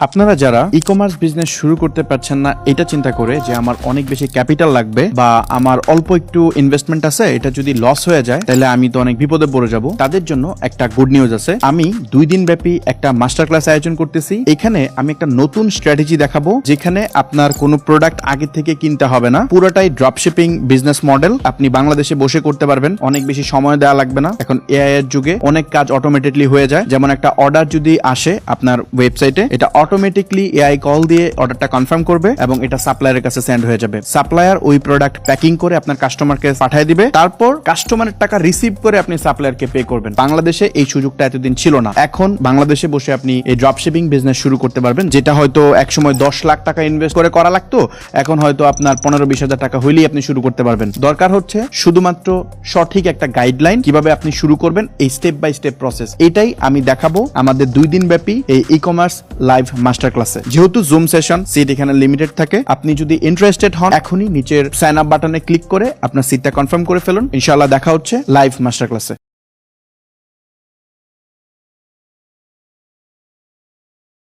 আপনারা যারা e commerce business শুরু করতে পারছেন না এটা চিন্তা করে যে আমার অনেক বেশি ক্যাপিটাল লাগবে বা আমার অল্প একটু ইনভেস্টমেন্ট আছে, এটা যদি লস হয়ে যায় তাহলে আমি তো অনেক বিপদে পড়ে যাব, তাদের জন্য একটা গুড নিউজ আছে। আমি 2 দিন ব্যাপী একটা মাস্টার ক্লাস আয়োজন করতেছি। এখানে আমি একটা নতুন স্ট্র্যাটেজি দেখাবো, যেখানে আপনার কোনো প্রোডাক্ট আগে থেকে কিনতে হবে না, পুরোটাই ড্রপশিপিং বিজনেস মডেল। আপনি বাংলাদেশে বসে করতে পারবেন, অনেক বেশি সময় দেওয়া লাগবে না। এখন এআই এর যুগে অনেক কাজ অটোমেটেডলি হয়ে যায়। যেমন একটা অর্ডার যদি আসে আপনার ওয়েবসাইটে, এটা অটোমেটিকলি এআই কল দিয়ে অর্ডারটা কনফার্ম করবে এবং এটা সাপ্লায়ারের কাছে সেন্ড হয়ে যাবে। সাপ্লায়ার ওই প্রোডাক্ট প্যাকিং করে আপনার কাস্টমারকে পাঠিয়ে দিবে, তারপর কাস্টমারের টাকা রিসিভ করে আপনি সাপ্লায়ারকে পে করবেন। বাংলাদেশে এই সুযোগটা এতদিন ছিল না। এখন বাংলাদেশে বসে আপনি এই ড্রপশিপিং বিজনেস শুরু করতে পারবেন, যেটা হয়তো একসময় 10 লাখ টাকা ইনভেস্ট করে করা লাগতো, এখন হয়তো আপনার 15-20 হাজার টাকা হইলেই আপনি শুরু করতে পারবেন। দরকার হচ্ছে শুধুমাত্র সঠিক একটা গাইডলাইন, কিভাবে আপনি শুরু করবেন, এই স্টেপ বাই স্টেপ প্রসেস। এটাই আমি দেখাবো আমাদের 2 দিন ব্যাপী এই ই কমার্স লাইভ মাস্টার ক্লাসে। যেহেতু জুম সেশন, সিট এখানে লিমিটেড থাকে, আপনি যদি ইন্টারেস্টেড হন এখনই নিচের সাইন আপ বাটনে ক্লিক করে আপনার সিটটা কনফার্ম করে ফেলুন। ইনশাআল্লাহ দেখা হচ্ছে লাইভ মাস্টার ক্লাসে।